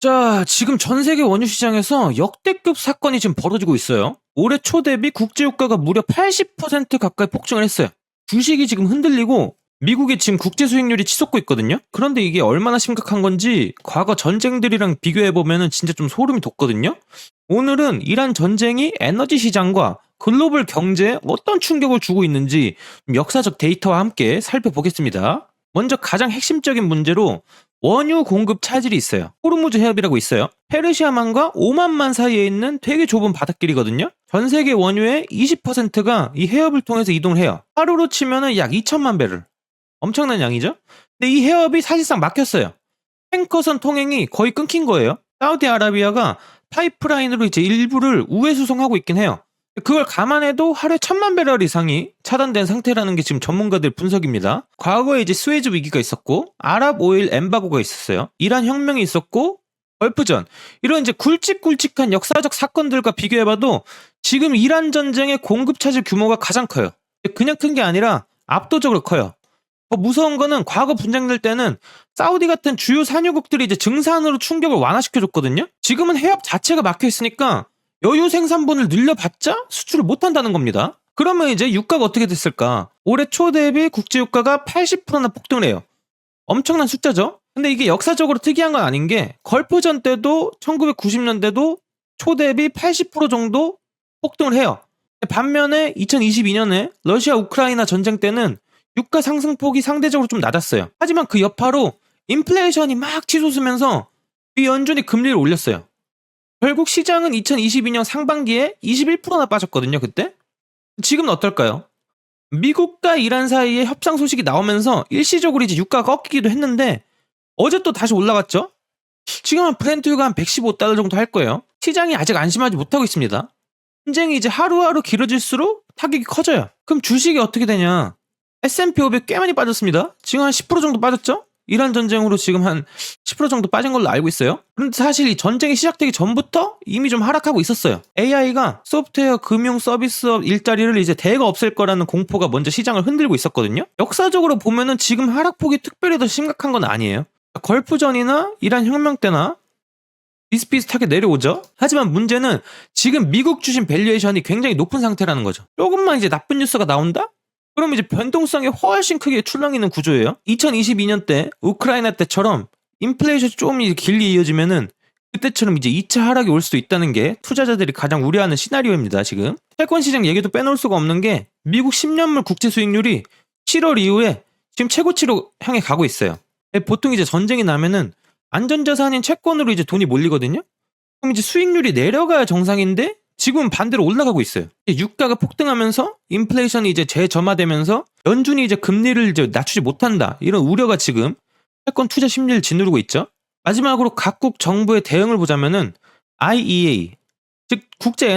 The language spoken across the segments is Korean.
자, 지금 전 세계 원유 시장에서 역대급 사건이 지금 벌어지고 있어요. 올해 초 대비 국제유가가 무려 80% 가까이 폭증을 했어요. 주식이 지금 흔들리고 미국의 지금 국제 수익률이 치솟고 있거든요. 그런데 이게 얼마나 심각한 건지 과거 전쟁들이랑 비교해보면 진짜 좀 소름이 돋거든요. 오늘은 이란 전쟁이 에너지 시장과 글로벌 경제에 어떤 충격을 주고 있는지 역사적 데이터와 함께 살펴보겠습니다. 먼저 가장 핵심적인 문제로 원유 공급 차질이 있어요. 호르무즈 해협이라고 있어요. 페르시아만과 오만만 사이에 있는 되게 좁은 바닷길이거든요. 전 세계 원유의 20%가 이 해협을 통해서 이동을 해요. 하루로 치면은 약 2천만 배럴. 엄청난 양이죠? 근데 이 해협이 사실상 막혔어요. 탱커선 통행이 거의 끊긴 거예요. 사우디아라비아가 파이프라인으로 이제 일부를 우회 수송하고 있긴 해요. 그걸 감안해도 하루에 1,000만 배럴 이상이 차단된 상태라는 게 지금 전문가들 분석입니다. 과거에 이제 스웨즈 위기가 있었고 아랍 오일 엠바고가 있었어요. 이란 혁명이 있었고 걸프전, 이런 이제 굵직굵직한 역사적 사건들과 비교해봐도 지금 이란 전쟁의 공급 차질 규모가 가장 커요. 그냥 큰 게 아니라 압도적으로 커요. 더 무서운 거는 과거 분쟁될 때는 사우디 같은 주요 산유국들이 이제 증산으로 충격을 완화시켜줬거든요. 지금은 해협 자체가 막혀 있으니까 여유 생산분을 늘려봤자 수출을 못한다는 겁니다. 그러면 이제 유가가 어떻게 됐을까? 올해 초 대비 국제유가가 80%나 폭등을 해요. 엄청난 숫자죠? 근데 이게 역사적으로 특이한 건 아닌 게 걸프전 때도 1990년대도 초 대비 80% 정도 폭등을 해요. 반면에 2022년에 러시아 우크라이나 전쟁 때는 유가 상승폭이 상대적으로 좀 낮았어요. 하지만 그 여파로 인플레이션이 막 치솟으면서 이 연준이 금리를 올렸어요. 결국 시장은 2022년 상반기에 21%나 빠졌거든요, 그때? 지금은 어떨까요? 미국과 이란 사이에 협상 소식이 나오면서 일시적으로 이제 유가가 꺾이기도 했는데 어제 또 다시 올라갔죠? 지금은 브렌트유가 한 115달러 정도 할 거예요. 시장이 아직 안심하지 못하고 있습니다. 전쟁이 이제 하루하루 길어질수록 타격이 커져요. 그럼 주식이 어떻게 되냐? S&P 500 꽤 많이 빠졌습니다. 지금 한 10% 정도 빠졌죠? 이란 전쟁으로 지금 한 10% 정도 빠진 걸로 알고 있어요. 그런데 사실 이 전쟁이 시작되기 전부터 이미 좀 하락하고 있었어요. AI가 소프트웨어 금융 서비스업 일자리를 이제 대거 없앨 거라는 공포가 먼저 시장을 흔들고 있었거든요. 역사적으로 보면은 지금 하락폭이 특별히 더 심각한 건 아니에요. 걸프전이나 이란 혁명 때나 비슷비슷하게 내려오죠. 하지만 문제는 지금 미국 주식 밸류에이션이 굉장히 높은 상태라는 거죠. 조금만 이제 나쁜 뉴스가 나온다? 그럼 이제 변동성이 훨씬 크게 출렁이는 구조예요. 2022년 때 우크라이나 때처럼 인플레이션이 좀 길게 이어지면은 그때처럼 이제 2차 하락이 올 수도 있다는 게 투자자들이 가장 우려하는 시나리오입니다. 지금 채권 시장 얘기도 빼놓을 수가 없는 게 미국 10년물 국채 수익률이 7월 이후에 지금 최고치로 향해 가고 있어요. 보통 이제 전쟁이 나면은 안전자산인 채권으로 이제 돈이 몰리거든요. 그럼 이제 수익률이 내려가야 정상인데 지금은 반대로 올라가고 있어요. 유가가 폭등하면서 인플레이션이 이제 재점화되면서 연준이 이제 금리를 이제 낮추지 못한다, 이런 우려가 지금 채권 투자 심리를 짓누르고 있죠. 마지막으로 각국 정부의 대응을 보자면은 IEA, 즉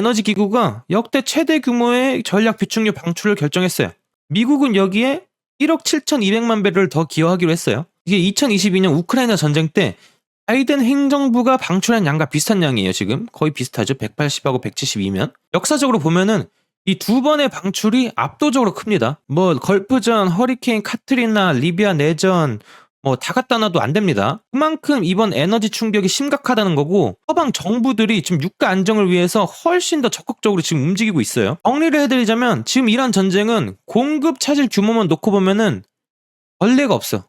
국제에너지기구가 역대 최대 규모의 전략 비축유 방출을 결정했어요. 미국은 여기에 1억 7,200만 배를 더 기여하기로 했어요. 이게 2022년 우크라이나 전쟁 때 바이든 행정부가 방출한 양과 비슷한 양이에요. 지금 거의 비슷하죠. 180하고 172면. 역사적으로 보면은 이 두 번의 방출이 압도적으로 큽니다. 뭐 걸프전, 허리케인 카트리나, 리비아 내전 뭐 다 갖다 놔도 안 됩니다. 그만큼 이번 에너지 충격이 심각하다는 거고, 서방 정부들이 지금 유가 안정을 위해서 훨씬 더 적극적으로 지금 움직이고 있어요. 정리를 해드리자면 지금 이란 전쟁은 공급 차질 규모만 놓고 보면은 전례가 없어.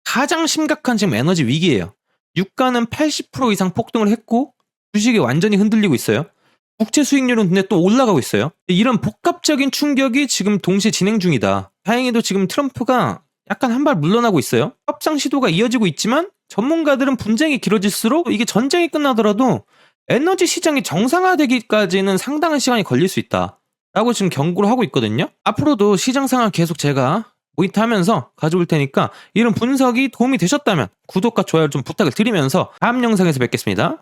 가장 심각한 지금 에너지 위기예요. 유가는 80% 이상 폭등을 했고 주식이 완전히 흔들리고 있어요. 국채 수익률은 근데 또 올라가고 있어요. 이런 복합적인 충격이 지금 동시에 진행 중이다. 다행히도 지금 트럼프가 약간 한 발 물러나고 있어요. 협상 시도가 이어지고 있지만 전문가들은 분쟁이 길어질수록 이게 전쟁이 끝나더라도 에너지 시장이 정상화되기까지는 상당한 시간이 걸릴 수 있다 라고 지금 경고를 하고 있거든요. 앞으로도 시장 상황 계속 제가 모니터하면서 가져올 테니까 이런 분석이 도움이 되셨다면 구독과 좋아요 좀 부탁을 드리면서 다음 영상에서 뵙겠습니다.